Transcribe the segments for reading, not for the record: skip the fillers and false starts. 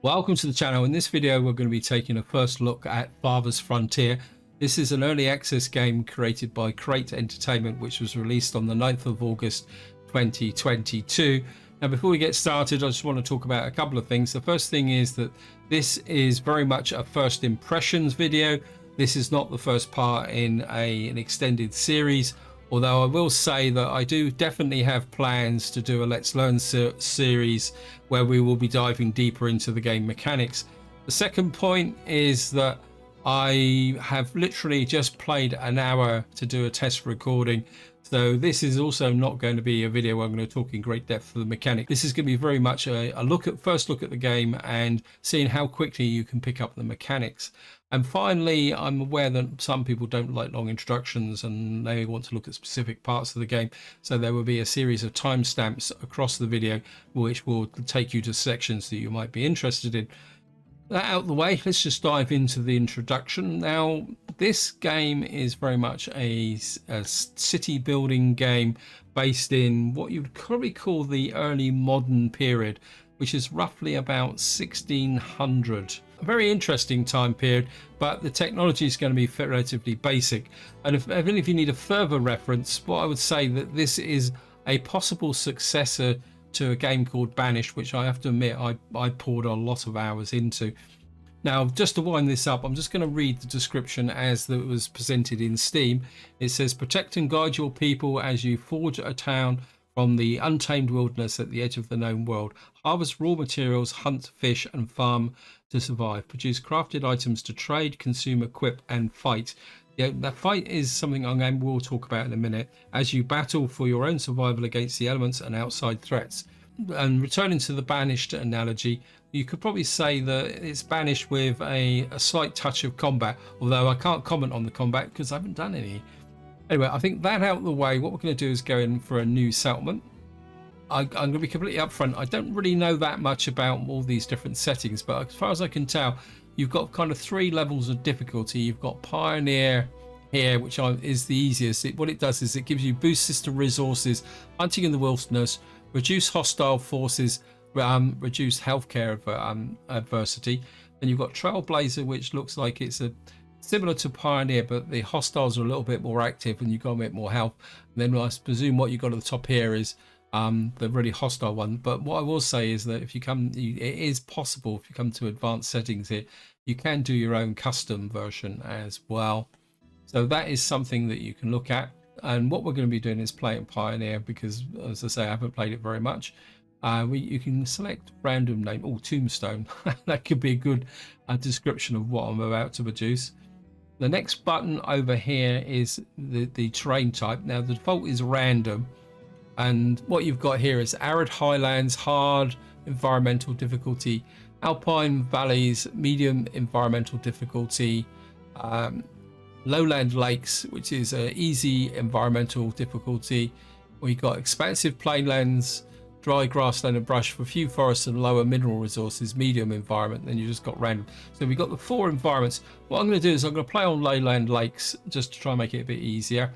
Welcome to the channel. In this video we're going to be taking a first look at Furthest Frontier. This is an early access game created by Crate Entertainment, which was released on the 9th of August 2022. Now before we get started, I just want to talk about a couple of things. The first thing is that this is very much a first impressions video. This is not the first part in an extended series, although I will say that I do definitely have plans to do a Let's Learn series where we will be diving deeper into the game mechanics. The second point is that I have literally just played an hour to do a test recording, so this is also not going to be a video where I'm going to talk in great depth of the mechanic. This is going to be very much a first look at the game and seeing how quickly you can pick up the mechanics. And finally, I'm aware that some people don't like long introductions and they want to look at specific parts of the game, so there will be a series of timestamps across the video which will take you to sections that you might be interested in. That out of the way, let's just dive into the introduction. Now, this game is very much a city building game based in what you'd probably call the early modern period, which is roughly about 1600. A very interesting time period, but the technology is going to be relatively basic. And if you need a further reference, what I would say that this is a possible successor to a game called Banished, which I have to admit I poured a lot of hours into. Now, just to wind this up, I'm just going to read the description as it was presented in Steam. It says, protect and guide your people as you forge a town from the untamed wilderness at the edge of the known world. Harvest raw materials, hunt, fish, and farm to survive. Produce crafted items to trade, consume, equip, and fight. Yeah, that fight is something we'll talk about in a minute, as you battle for your own survival against the elements and outside threats. And returning to the Banished analogy, you could probably say that it's Banished with a slight touch of combat, although I can't comment on the combat because I haven't done any. Anyway, I think that out of the way, what we're going to do is go in for a new settlement. I'm going to be completely upfront. I don't really know that much about all these different settings, but as far as I can tell, you've got kind of 3 levels of difficulty. You've got Pioneer here, which is the easiest. What it does is it gives you boosts to resources, hunting in the wilderness, reduce hostile forces, reduce healthcare adversity. Then you've got Trailblazer, which looks like it's similar to Pioneer, but the hostiles are a little bit more active and you've got a bit more health. And then I presume what you've got at the top here is the really hostile one. But what I will say is that if you it is possible, if you come to advanced settings here, you can do your own custom version as well. So that is something that you can look at. And what we're going to be doing is playing Pioneer because, as I say, I haven't played it very much. You can select random name. Oh, Tombstone. That could be a good description of what I'm about to produce. The next button over here is the terrain type. Now the default is random, and what you've got here is arid highlands, hard environmental difficulty, alpine valleys, medium environmental difficulty, lowland lakes, which is easy environmental difficulty. We've got expansive plainlands, dry grassland and brush, for few forests and lower mineral resources, medium environment. Then you just got random. So we've got the 4 environments. What I'm going to do is I'm going to play on lowland lakes just to try and make it a bit easier.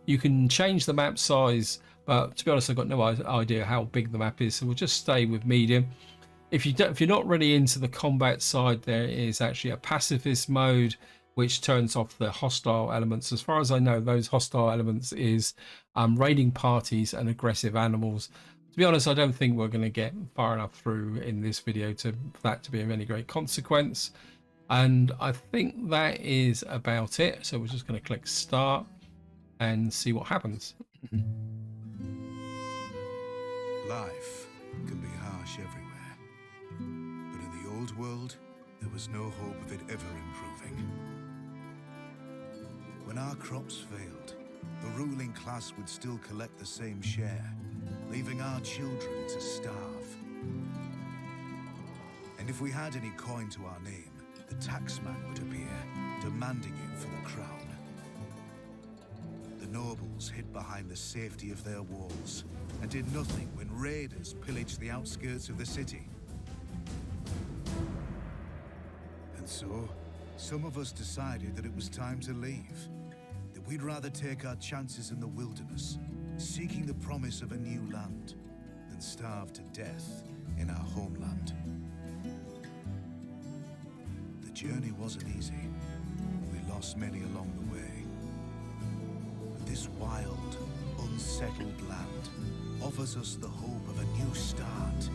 You can change the map size, but to be honest, I've got no idea how big the map is, so we'll just stay with medium. If you're not really into the combat side, there is actually a pacifist mode which turns off the hostile elements. As far as I know, those hostile elements is raiding parties and aggressive animals. To be honest, I don't think we're going to get far enough through in this video for that to be of any great consequence. And I think that is about it. So we're just going to click start and see what happens. Life can be harsh everywhere, but in the old world, there was no hope of it ever improving. When our crops failed, the ruling class would still collect the same share, leaving our children to starve. And if we had any coin to our name, the taxman would appear, demanding it for the crown. The nobles hid behind the safety of their walls and did nothing when raiders pillaged the outskirts of the city. And so, some of us decided that it was time to leave, that we'd rather take our chances in the wilderness, seeking the promise of a new land, than starve to death in our homeland. journey wasn't easy. We lost many along the way. But this wild, unsettled land offers us the hope of a new start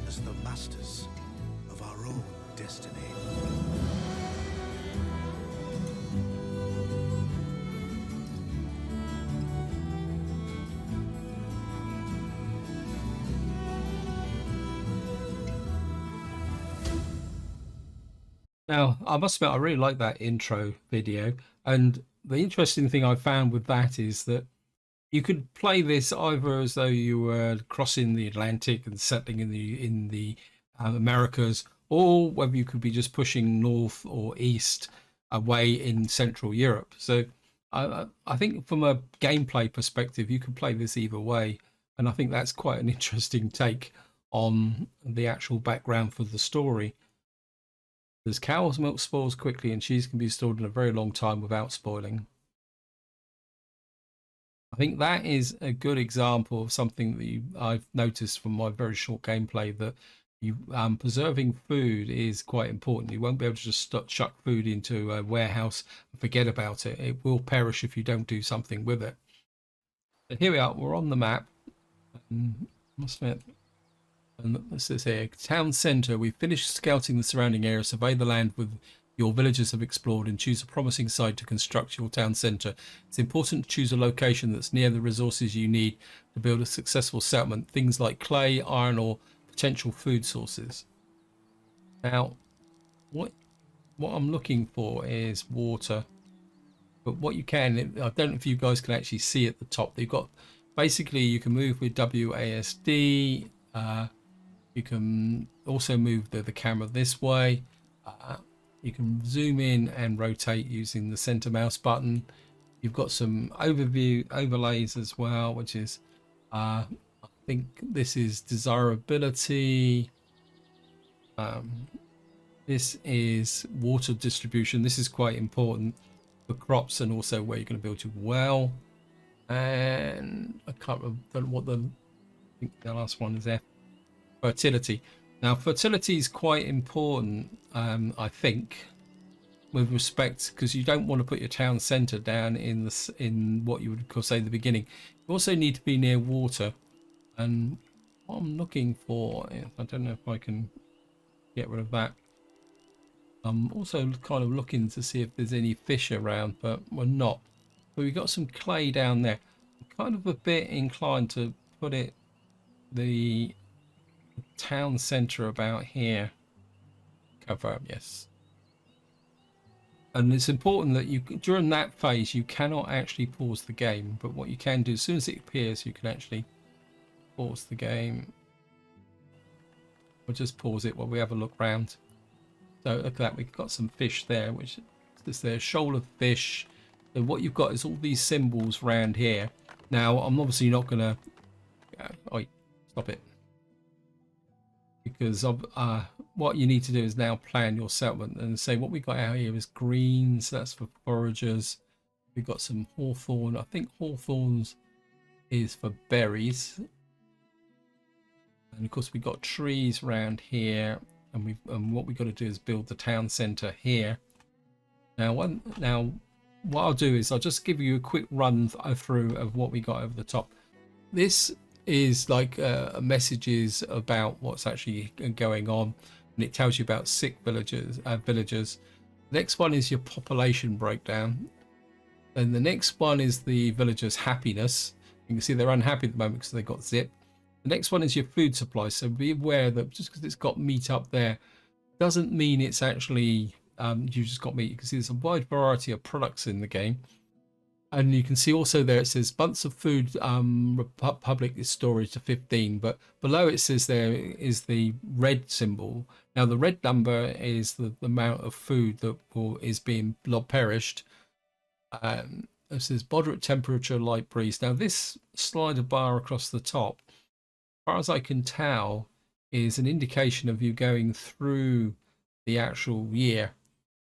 as the masters of our own destiny. Now, I must admit, I really like that intro video. And the interesting thing I found with that is that you could play this either as though you were crossing the Atlantic and settling in the Americas, or whether you could be just pushing north or east away in Central Europe. So I think from a gameplay perspective, you could play this either way. And I think that's quite an interesting take on the actual background for the story. As cow's milk spoils quickly and cheese can be stored in a very long time without spoiling. I think that is a good example of something that I've noticed from my very short gameplay, that you preserving food is quite important. You won't be able to just chuck food into a warehouse and forget about it. It will perish if you don't do something with it. But here we are, we're on the map. Must admit, and this is here, town centre. We've finished scouting the surrounding area. Survey the land with your villagers have explored and choose a promising site to construct your town centre. It's important to choose a location that's near the resources you need to build a successful settlement. Things like clay, iron ore, potential food sources. Now, what I'm looking for is water. But what you can, I don't know if you guys can actually see at the top, they've got, basically you can move with WASD. You can also move the camera this way. You can zoom in and rotate using the center mouse button. You've got some overlays as well, which is, I think this is desirability. This is water distribution. This is quite important for crops and also where you're going to build your well. And I can't remember what I think the last one is there. Fertility. Now, fertility is quite important, I think, with respect, because you don't want to put your town centre down in what you would say the beginning. You also need to be near water, and what I'm looking for, I don't know if I can get rid of that. I'm also kind of looking to see if there's any fish around, but we're not. But we've got some clay down there. I'm kind of a bit inclined to put it the town centre about here. Cover up, yes. And it's important that you, during that phase, you cannot actually pause the game, but what you can do, as soon as it appears, you can actually pause the game. We'll just pause it while we have a look round. So look at that, we've got some fish there, which is their shoal of fish. And what you've got is all these symbols round here. Now, I'm obviously not going to... Oh, stop it. Because of what you need to do is now plan your settlement and say what we got out here is greens. That's for foragers. We've got some hawthorn. I think hawthorns is for berries. And of course we've got trees around here. And what we've got to do is build the town centre here. Now what I'll do is I'll just give you a quick run through of what we got over the top. This is like messages about what's actually going on, and it tells you about sick villagers. Next one is your population breakdown, and the next one is the villagers' happiness. You can see they're unhappy at the moment because they got zip. The next one is your food supply, so be aware that just because it's got meat up there doesn't mean it's actually you just got meat. You can see there's a wide variety of products in the game. And you can see also there it says months of food public storage to 15, but below it says there is the red symbol. Now the red number is the amount of food that is being perished. It says moderate temperature, light breeze. Now this slider bar across the top, as far as I can tell, is an indication of you going through the actual year.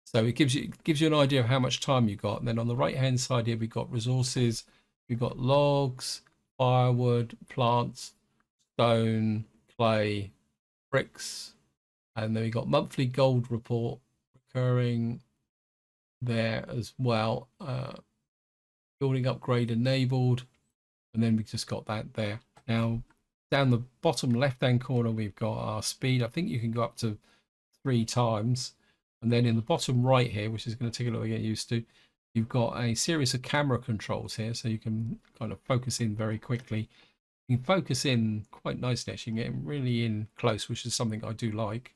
So it gives you an idea of how much time you got. And then on the right hand side here, we've got resources, we've got logs, firewood, plants, stone, clay, bricks, and then we've got monthly gold report occurring there as well. Building upgrade enabled, and then we just got that there. Now down the bottom left hand corner we've got our speed. I think you can go up to 3 times, and then in the bottom right here, which is going to take a little to get used to, you've got a series of camera controls here, so you can kind of focus in very quickly. You can focus in quite nicely actually, you can get really in close, which is something I do like.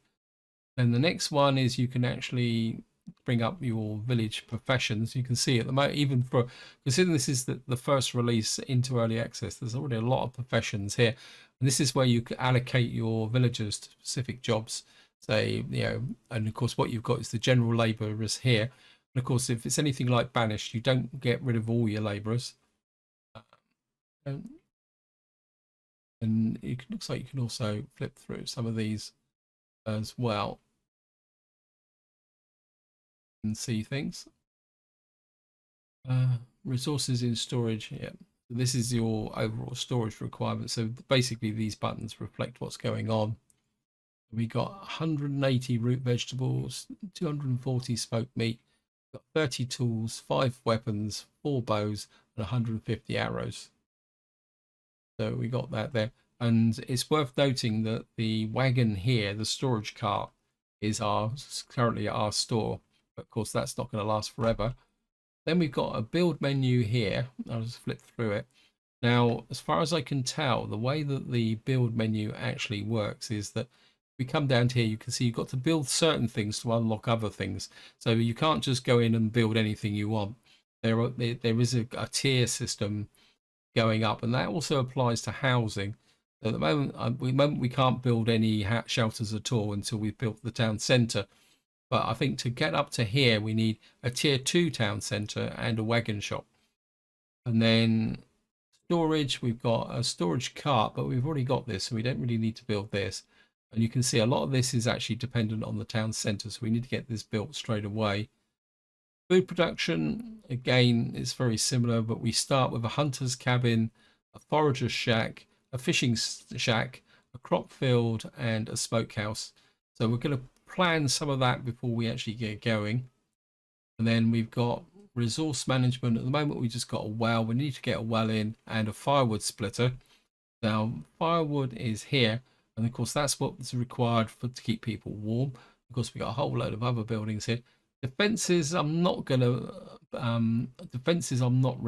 And the next one is you can actually bring up your village professions. You can see at the moment, even for considering this is the first release into early access, there's already a lot of professions here, and this is where you can allocate your villagers to specific jobs. Say, you know, and of course what you've got is the general labourers here, and of course if it's anything like banished, you don't get rid of all your labourers. And it looks like you can also flip through some of these as well and see things. Resources in storage. Yeah, this is your overall storage requirement. So basically these buttons reflect what's going on. We got 180 root vegetables, 240 smoked meat, got 30 tools, 5 weapons, 4 bows, and 150 arrows. So we got that there. And it's worth noting that the wagon here, the storage cart, is currently at our store. But of course, that's not going to last forever. Then we've got a build menu here. I'll just flip through it. Now, as far as I can tell, the way that the build menu actually works is that we come down to here, you can see you've got to build certain things to unlock other things. So you can't just go in and build anything you want. There is a tier system going up, and that also applies to housing. At the moment, we can't build any shelters at all until we've built the town centre. But I think to get up to here, we need a tier 2 town centre and a wagon shop. And then storage, we've got a storage cart, but we've already got this, so we don't really need to build this. And you can see a lot of this is actually dependent on the town centre, so we need to get this built straight away. Food production, again, is very similar, but we start with a hunter's cabin, a forager's shack, a fishing shack, a crop field, and a smokehouse. So we're going to plan some of that before we actually get going. And then we've got resource management. At the moment, we just got a well. We need to get a well in and a firewood splitter. Now, firewood is here, and of course, that's what's required to keep people warm. Of course, we got a whole load of other buildings here. Defenses, I'm not really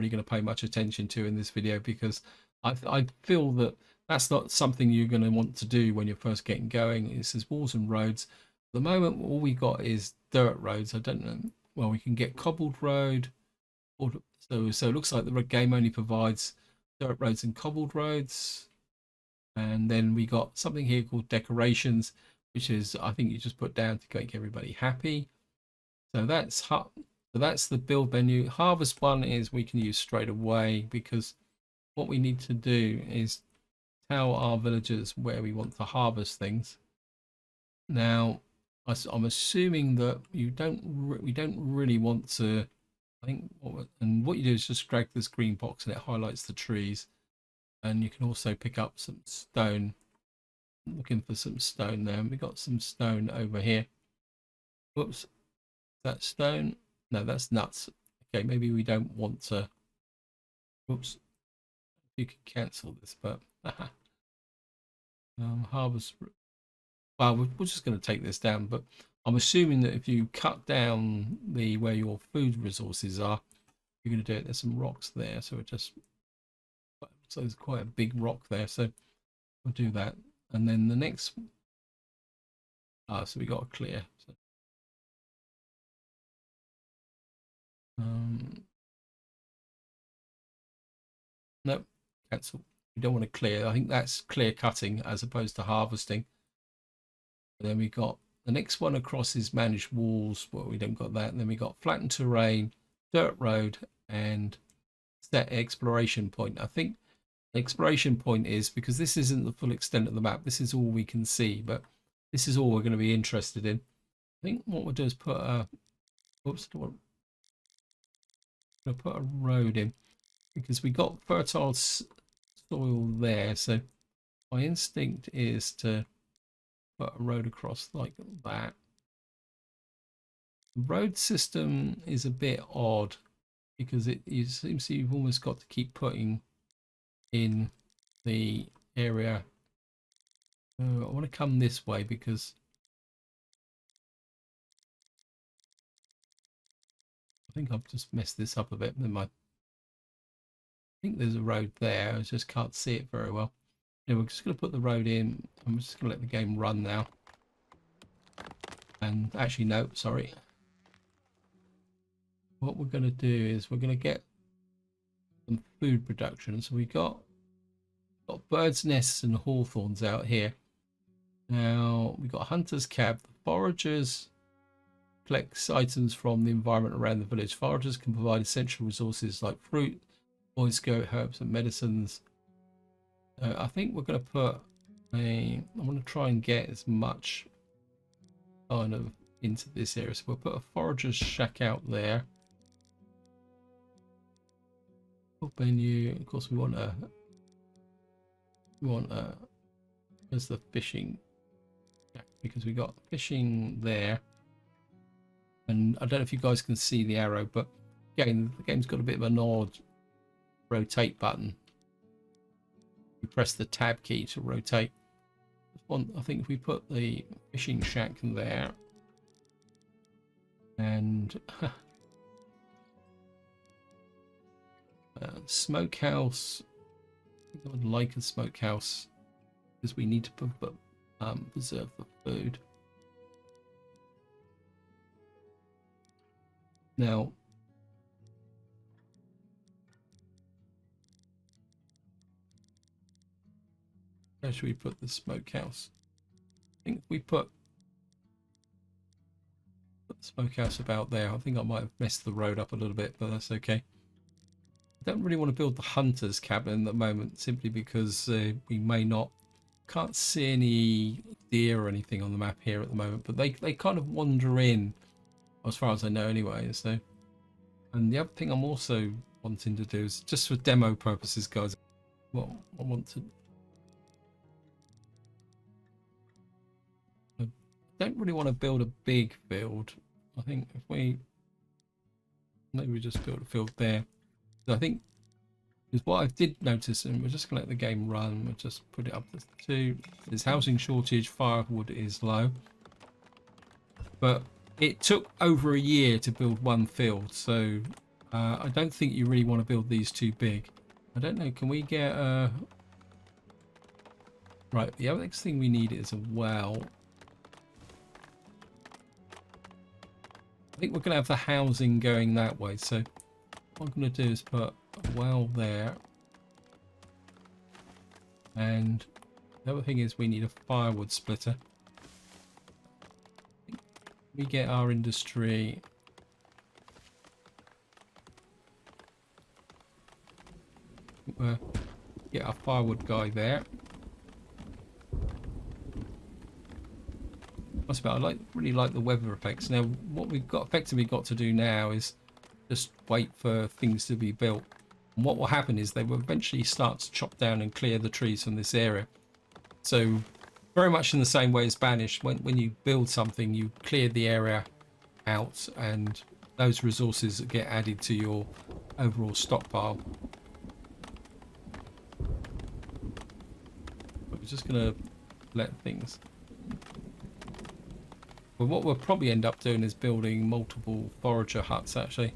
going to pay much attention to in this video, because I feel that that's not something you're going to want to do when you're first getting going. It says walls and roads. At the moment, all we got is dirt roads. I don't know. Well, we can get cobbled road. So it looks like the game only provides dirt roads and cobbled roads. And then we got something here called decorations, which is, I think you just put down to make everybody happy. So that's the build menu. Harvest one is we can use straight away, because what we need to do is tell our villagers where we want to harvest things. Now, I'm assuming that we don't really want to. I think what you do is just drag this green box and it highlights the trees, and you can also pick up some stone. I'm looking for some stone there. We got some stone over here. Whoops. That stone? No, that's nuts. Okay, maybe we don't want to. Whoops. You can cancel this, but harvest. Well, we're just going to take this down, but I'm assuming that if you cut down where your food resources are, you're going to do it. There's some rocks there, so there's quite a big rock there, so we'll do that. And then the next, so we got to clear. So, nope, cancel. We don't want to clear. I think that's clear cutting as opposed to harvesting. And then we got the next one across is managed walls. Well, we don't got that. And then we got flattened terrain, dirt road, and set exploration point. I think the exploration point is because this isn't the full extent of the map. This is all we can see, but this is all we're going to be interested in. I think what we'll do is put a, oops, we'll put a road in, because we got fertile soil there. So my instinct is to put a road across like that. The road system is a bit odd because it seems you've almost got to keep putting in the area. I want to come this way because I think I've just messed this up a bit. Never mind. I think there's a road there. I just can't see it very well. Anyway, we're just going to put the road in. I'm just going to let the game run now. And actually, no, sorry. What we're going to do is we're going to get some food production. So we've got birds' nests and hawthorns out here. Now, we've got a hunter's cab. The foragers collects items from the environment around the village. Foragers can provide essential resources like fruit, poison goat, herbs, and medicines. I think we're going to put I want to try and get as much kind of into this area. So we'll put a forager's shack out there. Menu. Of course, we want there's the fishing shack because we got fishing there. And I don't know if you guys can see the arrow, but again, the game's got a bit of an odd rotate button. You press the tab key to rotate. I think if we put the fishing shack there and smokehouse, I would like a smokehouse because we need to preserve the food. Now, where should we put the smokehouse? I think if we put the smokehouse about there. I think I might have messed the road up a little bit, but that's okay. I don't really want to build the hunter's cabin at the moment, simply because we can't see any deer or anything on the map here at the moment, but they kind of wander in, as far as I know anyway. So, and the other thing I'm also wanting to do is, just for demo purposes, guys, what I want to, I don't really want to build a big field. I think if we maybe just build a field there. So I think is what I did notice, and we're just gonna let the game run. We'll just put it up to 2. There's housing shortage, firewood is low, but it took over a year to build one field, so I don't think you really want to build these too big. I don't know, can we get right, the other next thing we need is a well. I think we're gonna have the housing going that way, so what I'm going to do is put a well there, and the other thing is we need a firewood splitter. We get our industry get our firewood guy there. That's about. I really like the weather effects. Now what we've effectively got to do now is just wait for things to be built, and what will happen is they will eventually start to chop down and clear the trees from this area. So very much in the same way as Banished, when you build something, you clear the area out, and those resources get added to your overall stockpile. But we're just gonna let things, but what we'll probably end up doing is building multiple forager huts actually.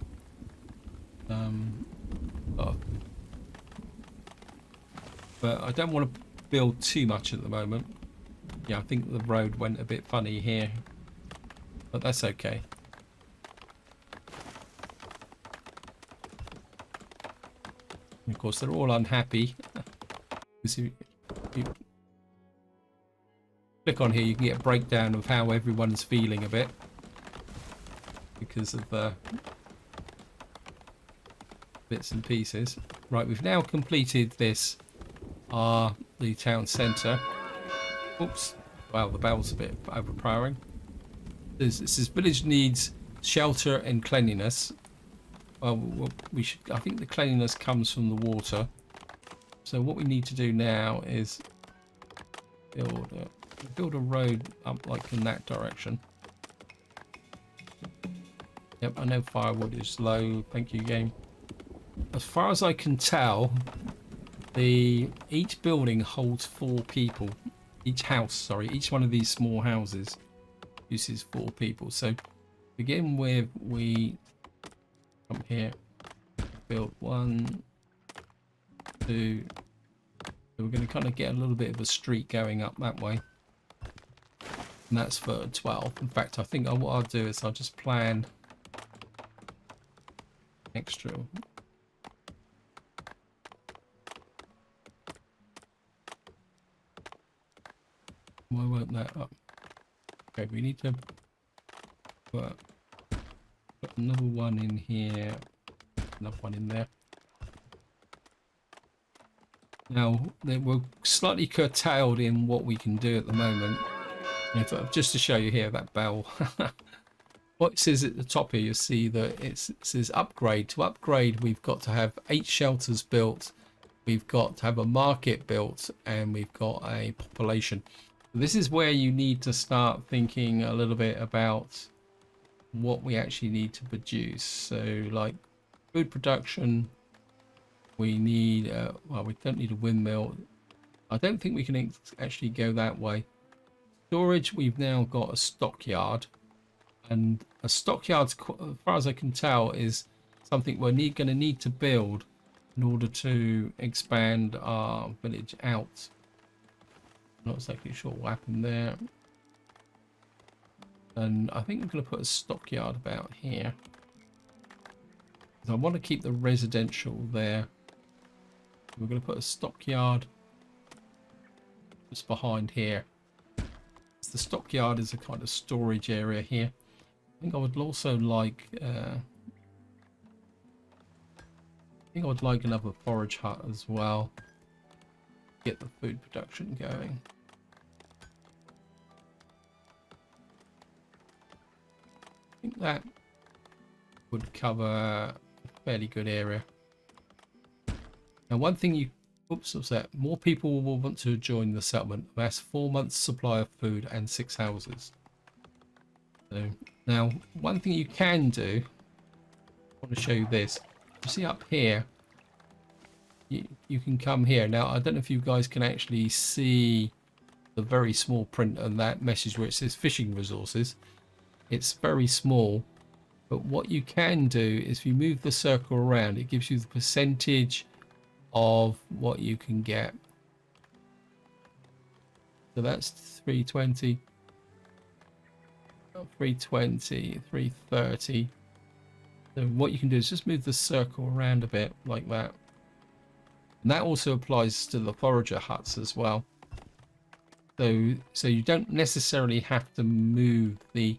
But I don't want to build too much at the moment. Yeah, I think the road went a bit funny here, but that's okay. And of course, they're all unhappy. If you click on here, you can get a breakdown of how everyone's feeling a bit because of bits and pieces. Right, we've now completed this, the town centre. Oops, wow, the bell's a bit overpowering. This says village needs shelter and cleanliness. Well, I think the cleanliness comes from the water. So what we need to do now is build a road up like in that direction. Yep, I know firewood is low. Thank you, game. As far as I can tell, each building holds 4 people. Each house, sorry, each one of these small houses uses 4 people. So begin with, we come here, build 1, 2. So we're going to kind of get a little bit of a street going up that way. And that's for 12. In fact, I think what I'll do is I'll just plan extra. Why won't that up? Okay, we need to put another one in here, another one in there. Now, we're slightly curtailed in what we can do at the moment. Just to show you here, that bell. What it says at the top here, you'll see that it says upgrade. To upgrade, we've got to have 8 shelters built, we've got to have a market built, and we've got a population. This is where you need to start thinking a little bit about what we actually need to produce. So, like food production, we need, well, we don't need a windmill. I don't think we can actually go that way. Storage, we've now got a stockyard. And a stockyard, as far as I can tell, is something we're going to need to build in order to expand our village out. Not exactly sure what happened there. And I think I'm going to put a stockyard about here. I want to keep the residential there. We're going to put a stockyard just behind here. So the stockyard is a kind of storage area here. I think I would also like another forage hut as well. Get the food production going. I think that would cover a fairly good area. Now, one thing you, oops, what's that? More people will want to join the settlement. Amass 4 months' supply of food and 6 houses. So now, one thing you can do, I want to show you this. You see up here, you can come here. Now, I don't know if you guys can actually see the very small print on that message where it says fishing resources. It's very small, but what you can do is if you move the circle around, it gives you the percentage of what you can get. So that's 320, 320, 330. So what you can do is just move the circle around a bit like that. And that also applies to the forager huts as well. So you don't necessarily have to move the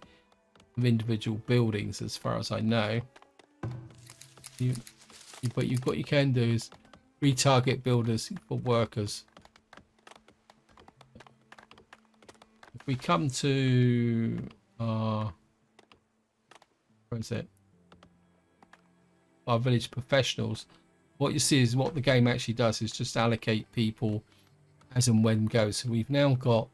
individual buildings, as far as I know. But what you can do is retarget builders for workers. If we come to where is it? Our village professionals. What you see is what the game actually does is just allocate people as and when goes. So we've now got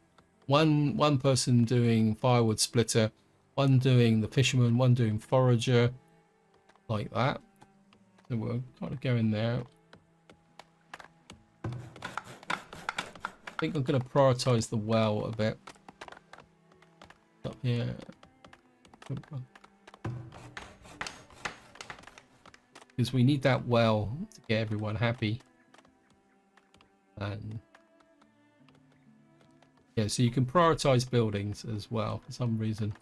one person doing firewood splitter, one doing the fisherman, one doing forager, like that. So we'll kind of go in there. I think I'm going to prioritize the well a bit. Up here. Because we need that well to get everyone happy. And yeah, so you can prioritize buildings as well for some reason.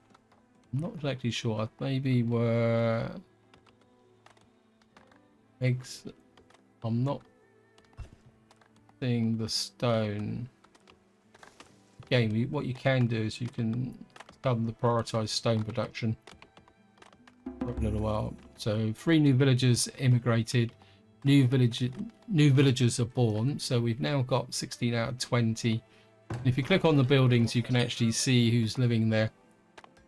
I'm not exactly sure. Maybe we're eggs. I'm not seeing the stone. Again, what you can do is you can come the prioritize stone production for a little while. So 3 new villagers immigrated, new villagers are born. So we've now got 16 out of 20. And if you click on the buildings, you can actually see who's living there.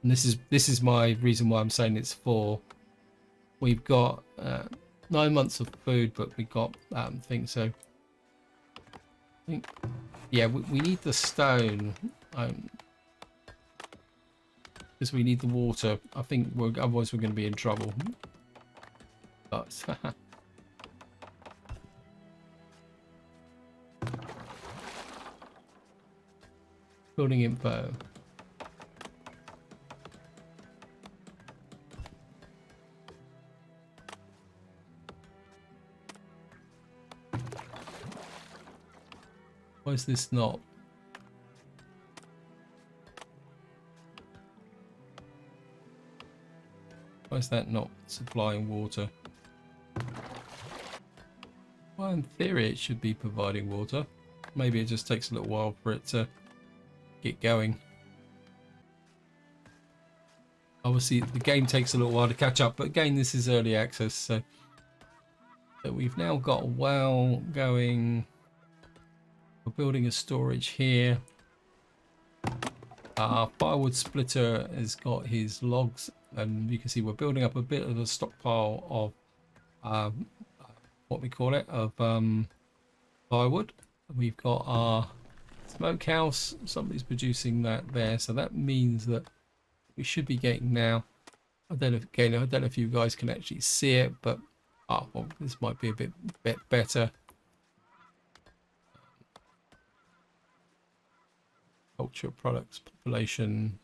And this is my reason why I'm saying it's 4. We've got 9 months of food, but we got things. So I think, yeah, we need the stone. because we need the water. I think otherwise we're going to be in trouble. But building info. Why is this not? Why is that not supplying water? Well, in theory it should be providing water. Maybe it just takes a little while for it to get going. Obviously the game takes a little while to catch up, but again this is early access, so we've now got a well going. We're building a storage here. Our firewood splitter has got his logs, and you can see we're building up a bit of a stockpile of what we call it, of firewood. We've got our smokehouse. Somebody's producing that there, so that means that we should be getting now. I don't know if you guys can actually see it, but well, this might be a bit better. Culture, products, population.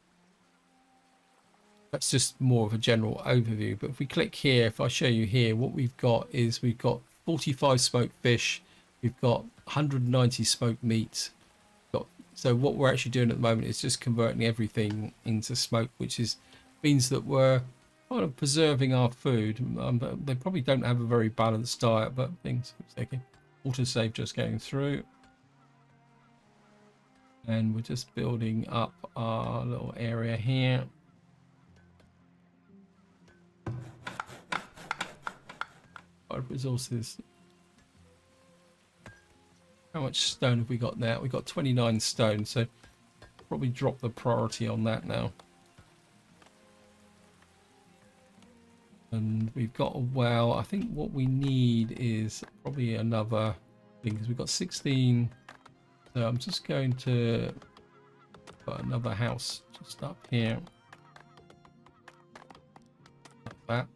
That's just more of a general overview. But if we click here, if I show you here, what we've got is we've got 45 smoked fish, we've got 190 smoked meat. So what we're actually doing at the moment is just converting everything into smoke, which means that we're kind of preserving our food. But they probably don't have a very balanced diet, but things. Autosave just going through. And we're just building up our little area here. Resources. How much stone have we got now? We've got 29 stone, so probably drop the priority on that now. And we've got a well. I think what we need is probably another thing, because we've got 16. So I'm just going to put another house just up here. Like that.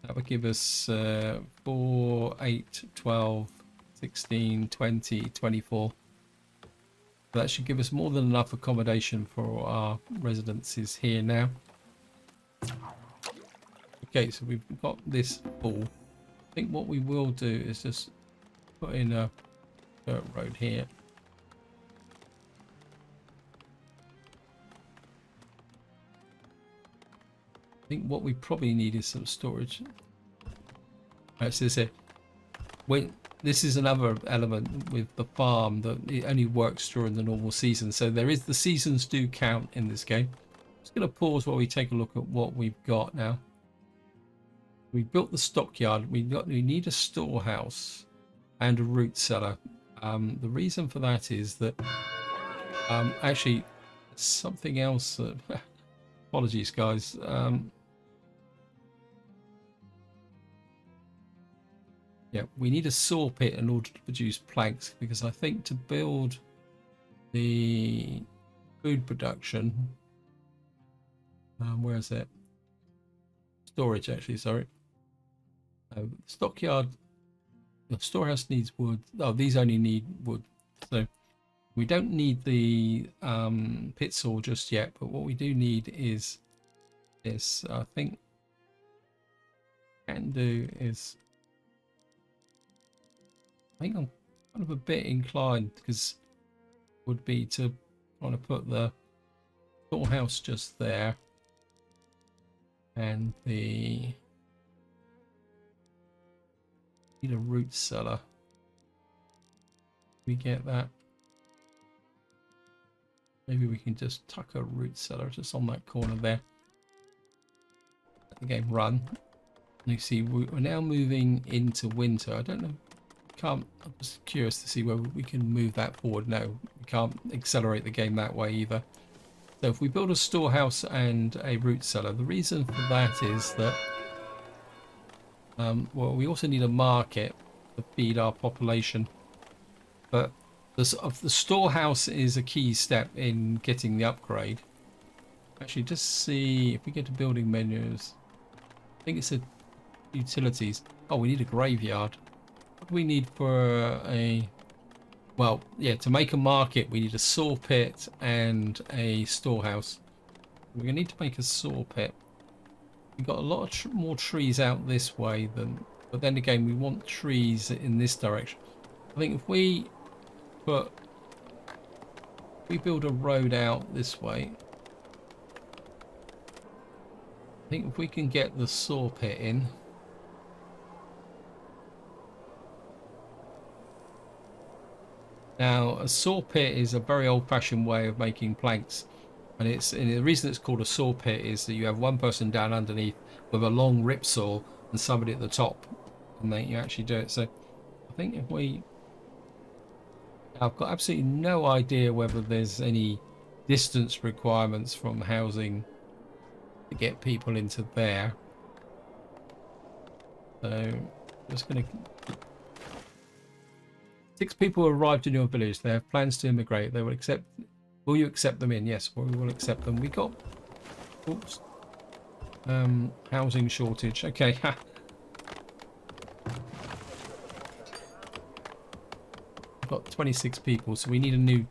That would give us 4, 8, 12, 16, 20, 24. That should give us more than enough accommodation for our residences here now. Okay, so we've got this full. I think what we will do is just put in a dirt road here. I think what we probably need is some storage. That's it. This is another element with the farm that it only works during the normal season. So the seasons do count in this game. I'm just going to pause while we take a look at what we've got now. We built the stockyard. We need a storehouse and a root cellar. The reason for that is that actually something else. Apologies, guys. Yeah, we need a saw pit in order to produce planks, because I think to build the food production, where is it? Storage, actually, sorry. Stockyard, the storehouse needs wood. Oh, these only need wood. So we don't need the pit saw just yet, but what we do need is this. I think can do is. I think I'm kind of a bit inclined, because would be to kind of put the storehouse just there, and the need a root cellar. We get that. Maybe we can just tuck a root cellar just on that corner there. Let the game run. And you see we're now moving into winter. I don't know. I'm just curious to see whether we can move that forward. No, we can't accelerate the game that way either. So if we build a storehouse and a root cellar, the reason for that is that well, we also need a market to feed our population. But The storehouse is a key step in getting the upgrade. Actually, just see if we get to building menus. I think it's a utilities. Oh, we need a graveyard. What do we need for a... Well, yeah, to make a market, we need a saw pit and a storehouse. We're going to need to make a saw pit. We've got a lot of more trees out this way than... But then again, we want trees in this direction. I think if we build a road out this way, I think if we can get the saw pit in, now a saw pit is a very old-fashioned way of making planks, and the reason it's called a saw pit is that you have one person down underneath with a long rip saw and somebody at the top, and you actually do it. So I think if we... I've got absolutely no idea whether there's any distance requirements from housing to get people into there. So I'm just going to... 6 people arrived in your village. They have plans to immigrate. They will accept... Will you accept them in? Yes, we will accept them. We got... Oops. Housing shortage. Okay. Got 26 people, so we need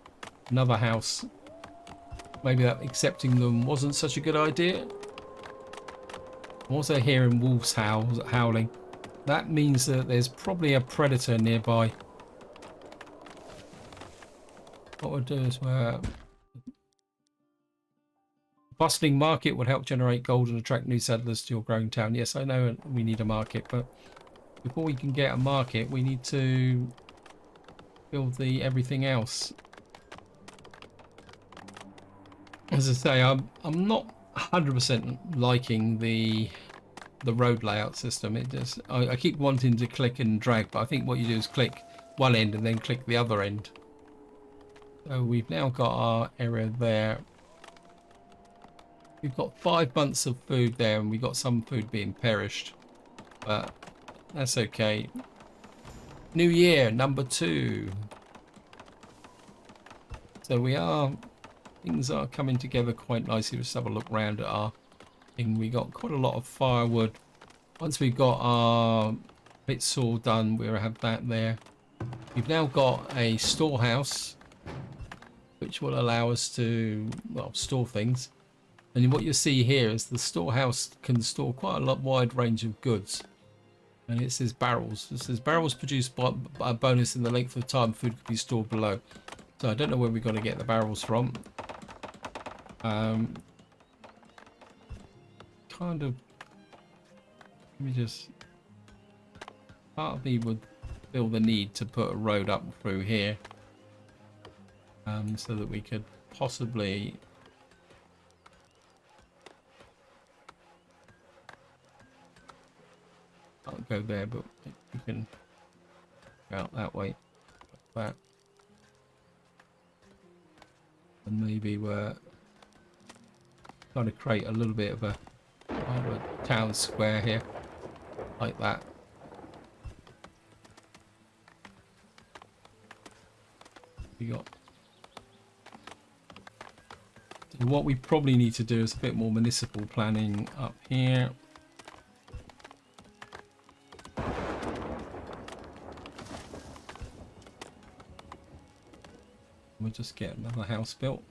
another house. Maybe that accepting them wasn't such a good idea. I'm also hearing wolves howling. That means that there's probably a predator nearby. What we'll do is bustling market would help generate gold and attract new settlers to your growing town. Yes, I know we need a market, but before we can get a market, we need to build everything else. As I say, I'm not 100% liking the road layout system. It just I keep wanting to click and drag, but I think what you do is click one end and then click the other end. So we've now got our area there. We've got 5 months of food there, and we've got some food being perished, but that's okay. New year, number 2. So things are coming together quite nicely. Let's have a look around at our thing. We got quite a lot of firewood. Once we've got our pit saw done, we'll have that there. We've now got a storehouse, which will allow us to, well, store things. And what you'll see here is the storehouse can store quite a wide range of goods. And it says barrels. It says barrels produce a bonus in the length of time food can be stored below. So I don't know where we're going to get the barrels from. Kind of... Let me just... Part of me would feel the need to put a road up through here. So that we could possibly... I'll go there, but you can go out that way, like that, and maybe we're trying to create a little bit of a town square here, like that. We got. So what we probably need to do is a bit more municipal planning up here. We'll just get another house built.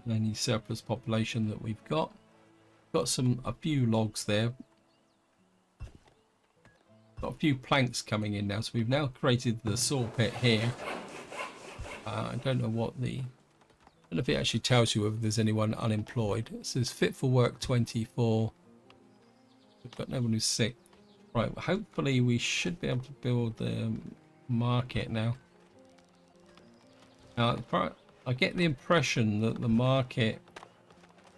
Any surplus population that we've got. Got a few logs there. Got a few planks coming in now, so we've now created the saw pit here. I don't know what I don't know if it actually tells you whether there's anyone unemployed. It says fit for work 24. We've got no one who's sick. Right, hopefully we should be able to build the market now. Now, I get the impression that the market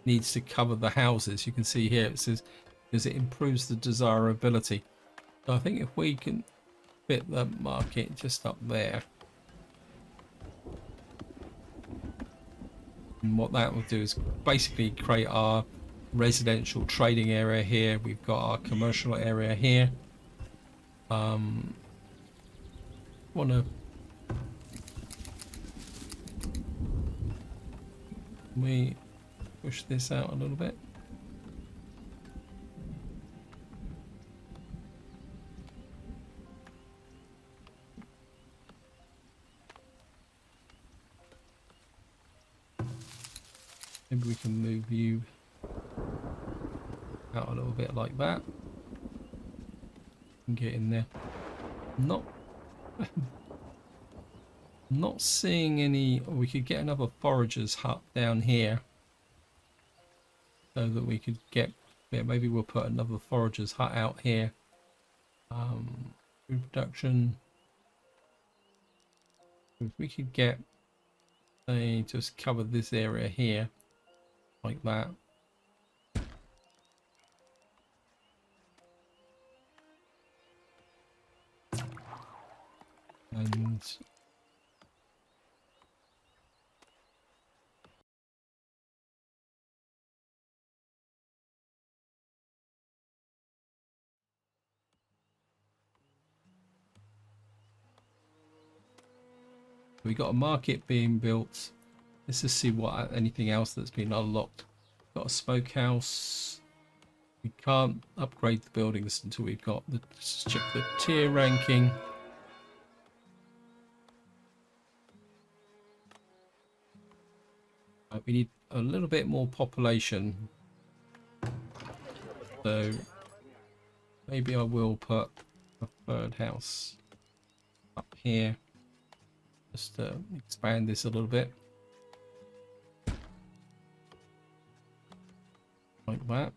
needs to cover the houses. You can see here it says because it improves the desirability. So I think if we can fit the market just up there, and what that will do is basically create our residential trading area here. We've got our commercial area here. Want to we push this out a little bit? Maybe we can move you out a little bit like that and get in there. Not not seeing any. We could get another forager's hut down here so that we could get, yeah, maybe we'll put another forager's hut out here. Food production, if we could get, say, just cover this area here like that. And we got a market being built. Let's just see what anything else that's been unlocked. Got a smokehouse. We can't upgrade the buildings until we've got the, let's check the tier ranking. We need a little bit more population, so maybe I will put a third house up here just to expand this a little bit like that,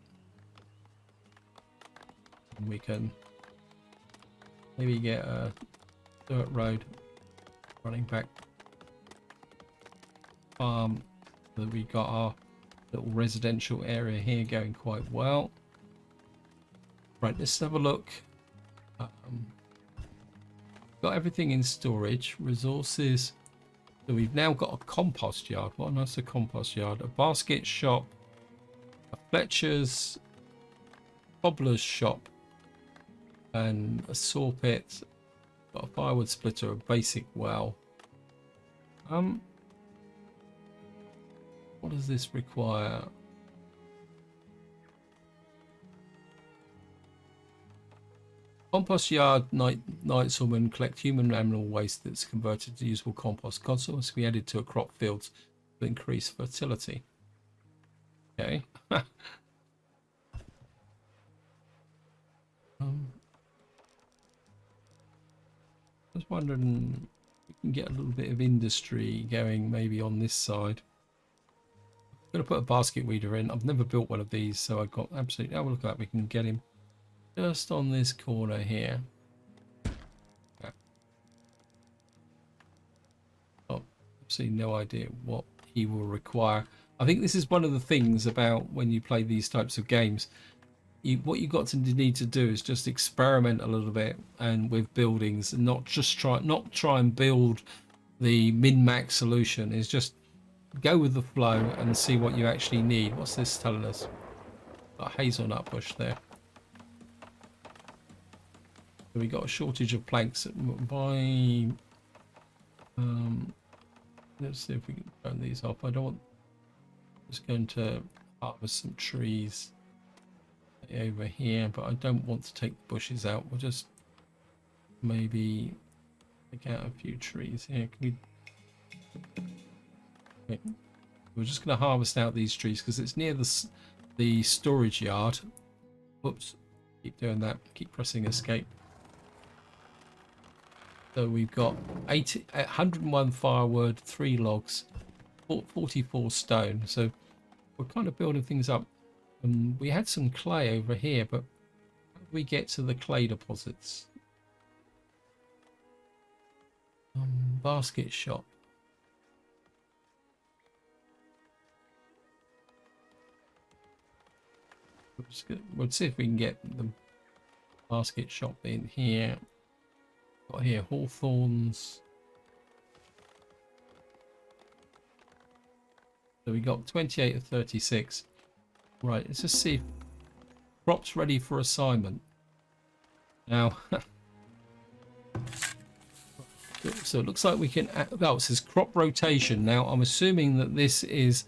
and we can maybe get a dirt road running back farm. We got our little residential area here going quite well. Right, let's have a look. Got everything in storage, resources. So we've now got a compost yard. What a nice compost yard. A basket shop, a Fletcher's, cobbler's shop, and a saw pit. Got a firewood splitter, a basic well. What does this require? Compost yard, night woman collect human animal waste that's converted to usable compost. Compost must be added to a crop fields to increase fertility. Okay. I was wondering if we can get a little bit of industry going maybe on this side. I'm going to put a basket weeder in. I've never built one of these, so I've got absolutely, oh, look at that, we can get him just on this corner here. Yeah. Oh, absolutely no idea what he will require. I think this is one of the things about when you play these types of games. What you got to need to do is just experiment a little bit and with buildings, and not try and build the min-max solution. Is just go with the flow and see what you actually need. What's this telling us? A hazelnut bush there. So we got a shortage of planks by. Let's see if we can turn these off. I don't want. Just going to harvest some trees over here, but I don't want to take the bushes out. We'll just maybe take out a few trees here. Can we? Okay. We're just going to harvest out these trees because it's near the storage yard. Whoops! Keep doing that. Keep pressing escape. So we've got 101 firewood, 3 logs, 44 stone. So we're kind of building things up. We had some clay over here, but how do we get to the clay deposits? Basket shop. We'll see if we can get the basket shop in here. Got here hawthorns. So we got 28 of 36. Right, let's just see if crops ready for assignment. Now, so it looks like we can, oh, it says crop rotation. Now, I'm assuming that this is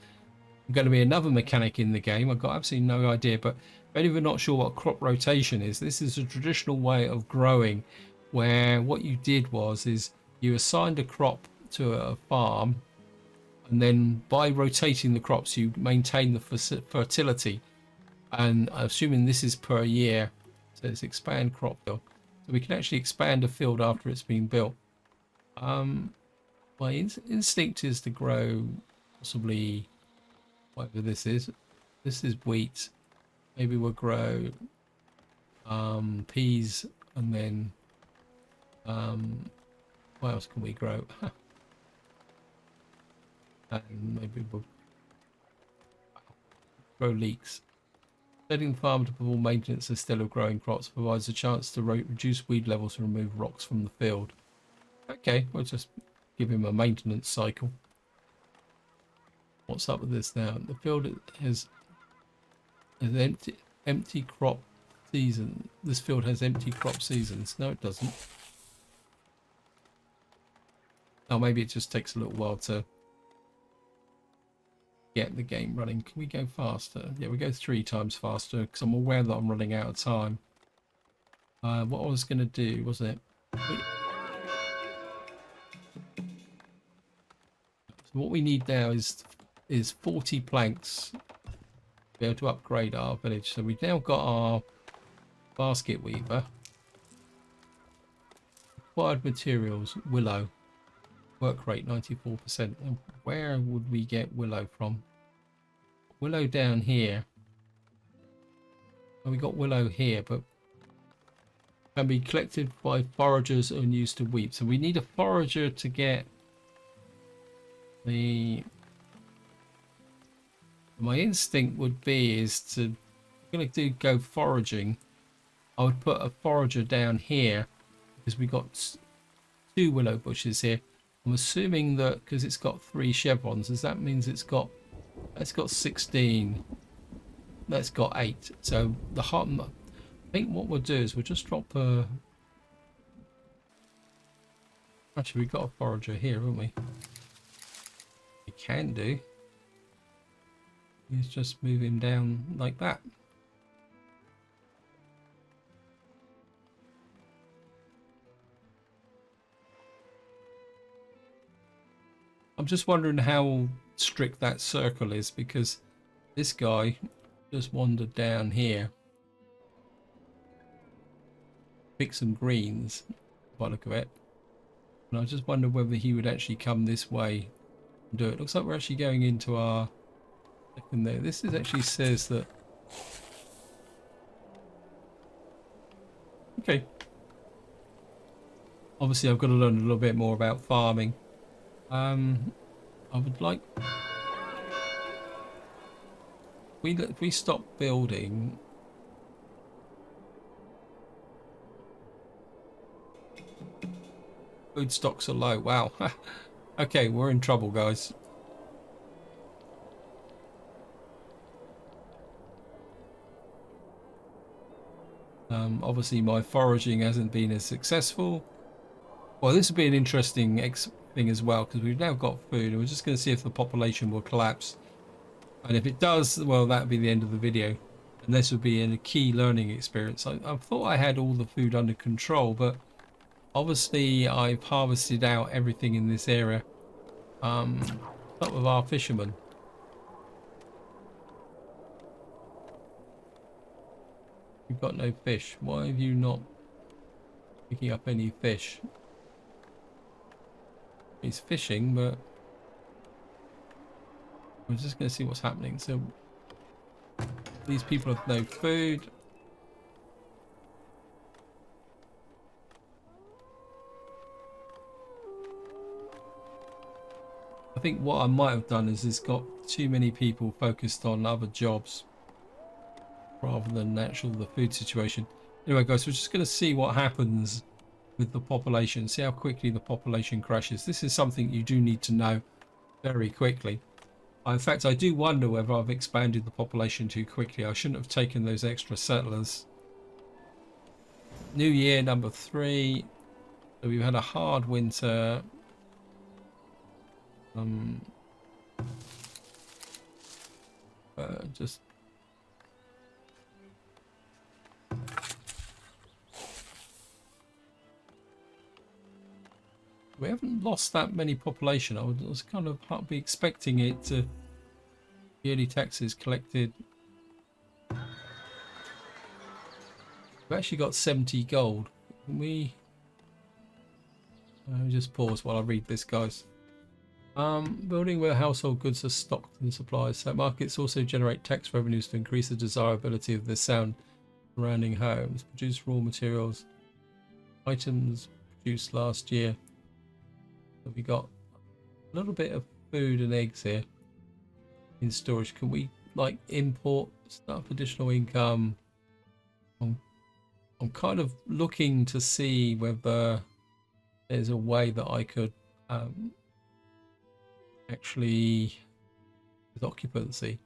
going to be another mechanic in the game. I've got absolutely no idea, but if any of you are not sure what crop rotation is, this is a traditional way of growing where what you did was is you assigned a crop to a farm, and then by rotating the crops you maintain the fertility. And I'm assuming this is per year, so it's expand crop field, so we can actually expand a field after it's been built. My instinct is to grow possibly whatever this is. This is wheat. Maybe we'll grow peas, and then what else can we grow? And maybe we'll grow leeks. Letting the farmer to perform maintenance instead of growing crops provides a chance to reduce weed levels and remove rocks from the field. Okay, we'll just give him a maintenance cycle. What's up with this now? The field has empty crop season. This field has empty crop seasons. No, it doesn't. Oh, maybe it just takes a little while to get the game running. Can we go faster? Yeah, we go 3 times faster because I'm aware that I'm running out of time. What I was going to do, wasn't it? So what we need now is 40 planks to be able to upgrade our village. So we've now got our basket weaver. Required materials, willow. Work rate 94%. And where would we get willow from? Willow down here. And we got willow here, but can be collected by foragers and used to weep. So we need a forager to get the. My instinct would be is to, I'm going to go foraging. I would put a forager down here because we got 2 willow bushes here. I'm assuming that because it's got 3 chevrons, does that means it's got 16. That's got 8. So the I think what we'll do is we'll just drop a. Actually, we've got a forager here, haven't we? We can do. Let's just move him down like that. I'm just wondering how strict that circle is, because this guy just wandered down here. Pick some greens by the look of it. And I just wonder whether he would actually come this way and do it. Looks like we're actually going into our second there. This is actually says that. Okay. Obviously I've got to learn a little bit more about farming. I would like, if we stop building, food stocks are low. Wow. Okay, we're in trouble, guys. Obviously my foraging hasn't been as successful. Well, this would be an interesting thing as well, because we've now got food, and we're just going to see if the population will collapse. And if it does, well, that would be the end of the video. And this would be a key learning experience. I thought I had all the food under control, but obviously I've harvested out everything in this area. Start with our fishermen. You've got no fish. Why have you not picking up any fish? He's fishing, but we're just going to see what's happening. So these people have no food. I think what I might have done is got too many people focused on other jobs rather than the food situation. Anyway, guys, we're just going to see what happens with the population, see how quickly the population crashes. This is something you do need to know very quickly. In fact, I do wonder whether I've expanded the population too quickly. I shouldn't have taken those extra settlers. New year number 3. So we've had a hard winter. Just we haven't lost that many population. I was kind of be expecting it to. Yearly taxes collected. We've actually got 70 gold. Can we just pause while I read this, guys? Building where household goods are stocked and supplies. So markets also generate tax revenues to increase the desirability of the sound surrounding homes. Produce raw materials. Items produced last year. So we got a little bit of food and eggs here in storage. Can we like import stuff, additional income? I'm kind of looking to see whether there's a way that I could actually, with occupancy,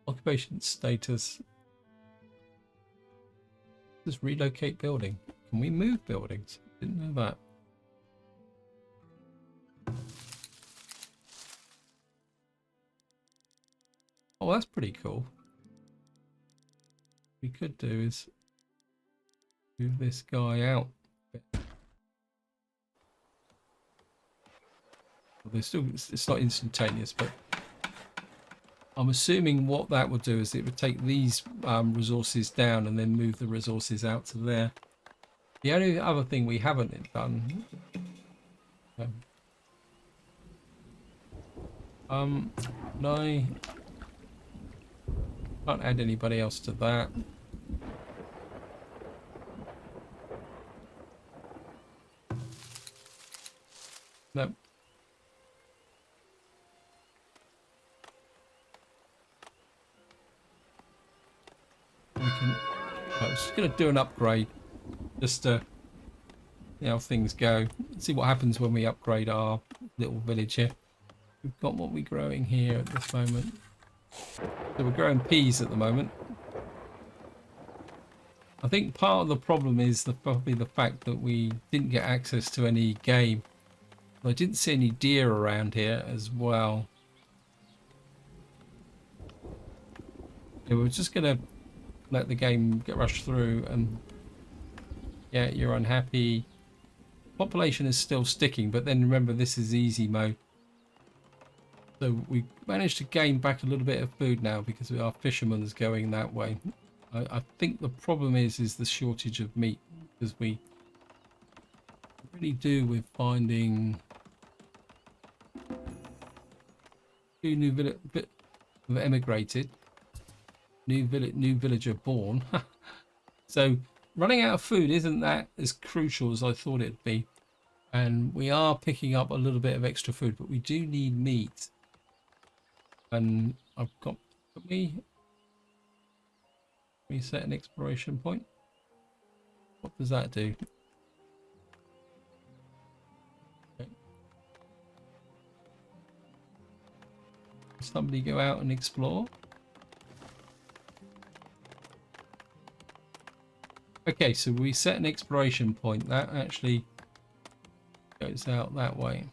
occupation status, just relocate building. Can we move buildings? Didn't know that. Oh, that's pretty cool. What we could do is move this guy out. Well, it's not instantaneous, but I'm assuming what that would do is it would take these resources down and then move the resources out to there. The only other thing we haven't done, I can't add anybody else to that. Nope. I'm just going to do an upgrade just to see how things go. See what happens when we upgrade our little village here. We've got what we're growing here at this moment. So we're growing peas at the moment. I think part of the problem is probably the fact that we didn't get access to any game. I didn't see any deer around here as well. Yeah, we're just going to let the game get rushed through, and yeah, you're unhappy. Population is still sticking, but then remember this is easy mode. So we managed to gain back a little bit of food now because our fishermen's going that way. I think the problem is the shortage of meat, because we really do with finding two new village have emigrated. New villager born. So running out of food isn't that as crucial as I thought it'd be, and we are picking up a little bit of extra food, but we do need meat. And I've got, can we set an exploration point? What does that do? Okay. Somebody go out and explore. Okay, so we set an exploration point. That actually goes out that way.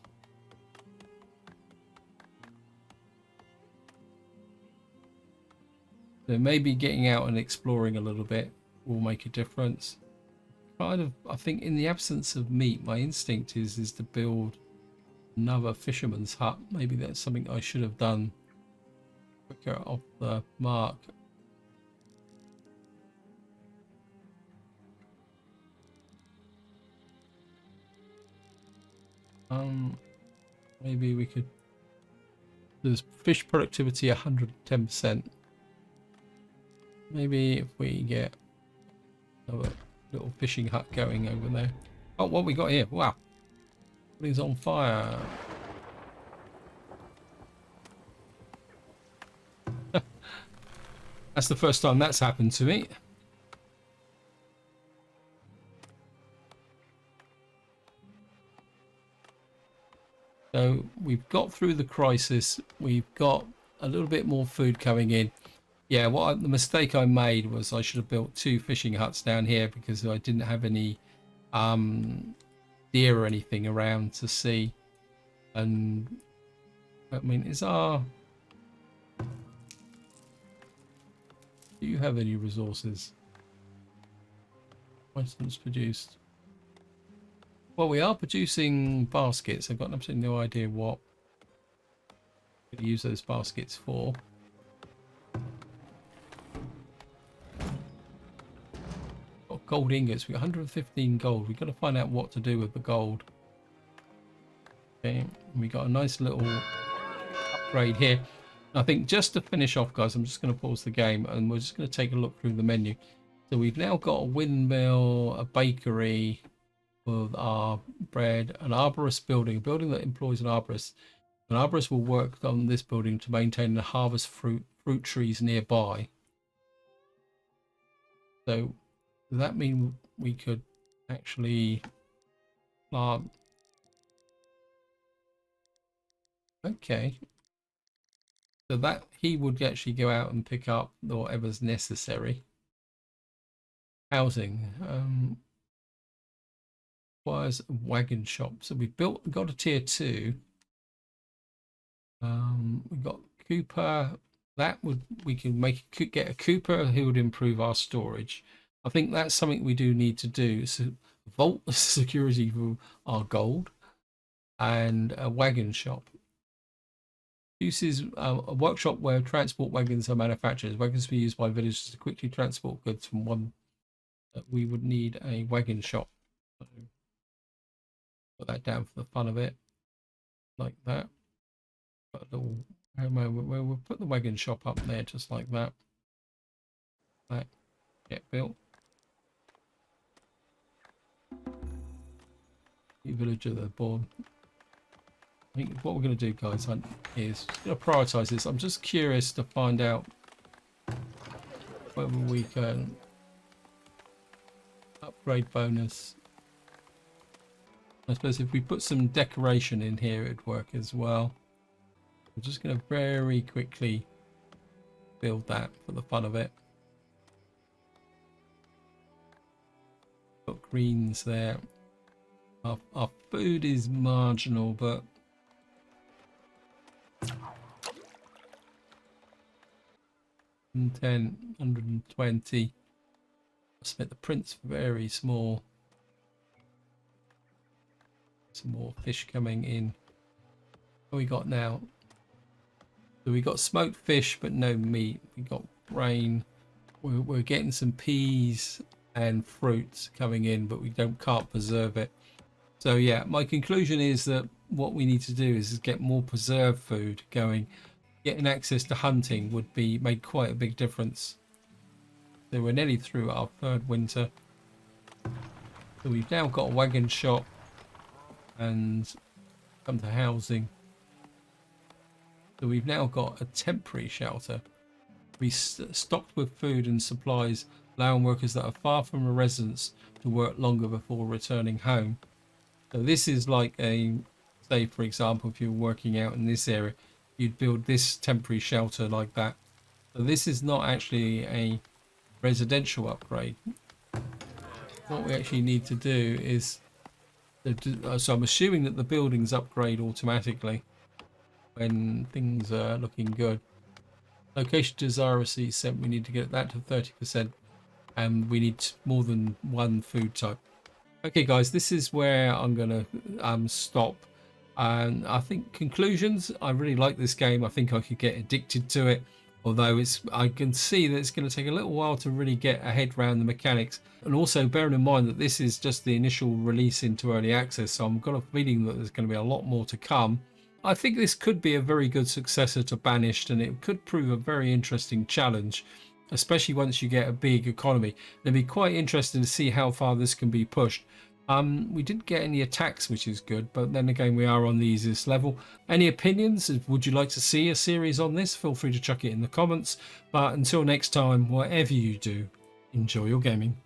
So maybe getting out and exploring a little bit will make a difference. Kind of, I think in the absence of meat, my instinct is to build another fisherman's hut. Maybe that's something I should have done quicker off the mark. Maybe we could. There's fish productivity 110%. Maybe if we get another little fishing hut going over there. Oh, what we got here? Wow, everything's on fire. That's the first time that's happened to me. So we've got through the crisis. We've got a little bit more food coming in. Yeah, the mistake I made was I should have built 2 fishing huts down here because I didn't have any deer or anything around to see. And I mean, do you have any resources? Items produced. Well, we are producing baskets. I've got absolutely no idea what to use those baskets for. Got gold ingots. We got 115 gold. We've got to find out what to do with the gold. Okay, we got a nice little upgrade here. I think just to finish off, guys, I'm just going to pause the game and we're just going to take a look through the menu. So we've now got a windmill, a bakery with our bread, an arborist building, a building that employs an arborist. An arborist will work on this building to maintain and harvest fruit trees nearby. So does that mean we could actually plant? Okay. So that he would actually go out and pick up whatever's necessary. Housing requires a wagon shop. So we've got a tier 2. We've got Cooper. We can get a Cooper who would improve our storage. I think that's something we do need to do. So vault security for our gold and a wagon shop. Uses a workshop where transport wagons are manufactured. Wagons be used by villagers to quickly transport goods from one. We would need a wagon shop. So put that down for the fun of it, like that. We'll put the wagon shop up there, just like that. That get built. New villager they're born. I think what we're going to do, guys, is going to prioritize this. I'm just curious to find out whether we can upgrade bonus. I suppose if we put some decoration in here, it'd work as well. We're just going to very quickly build that for the fun of it. Got greens there. Our food is marginal, but 110, 120. I spent the print's very small. Some more fish coming in. What we got now? So we got smoked fish, but no meat. We got grain. We're getting some peas and fruits coming in, but we can't preserve it. So yeah, my conclusion is that what we need to do is get more preserved food going. Getting access to hunting would make quite a big difference. So we're nearly through our 3rd winter. So we've now got a wagon shop and come to housing. So we've now got a temporary shelter. We stocked with food and supplies, allowing workers that are far from a residence to work longer before returning home. So this is like say for example, if you're working out in this area, you'd build this temporary shelter like that. So this is not actually a residential upgrade. What we actually need to do is, so I'm assuming that the buildings upgrade automatically when things are looking good. Location desirous sent, we need to get that to 30%, and we need more than one food type. Okay guys, this is where I'm gonna stop. And I think conclusions, I really like this game. I think I could get addicted to it, although I can see that it's going to take a little while to really get a head around the mechanics. And also bearing in mind that this is just the initial release into early access, so I've got a feeling that there's going to be a lot more to come. I think this could be a very good successor to Banished, and it could prove a very interesting challenge, especially once you get a big economy. It'll be quite interesting to see how far this can be pushed. We didn't get any attacks, which is good, but then again, we are on the easiest level. Any opinions? Would you like to see a series on this? Feel free to chuck it in the comments. But until next time, whatever you do, enjoy your gaming.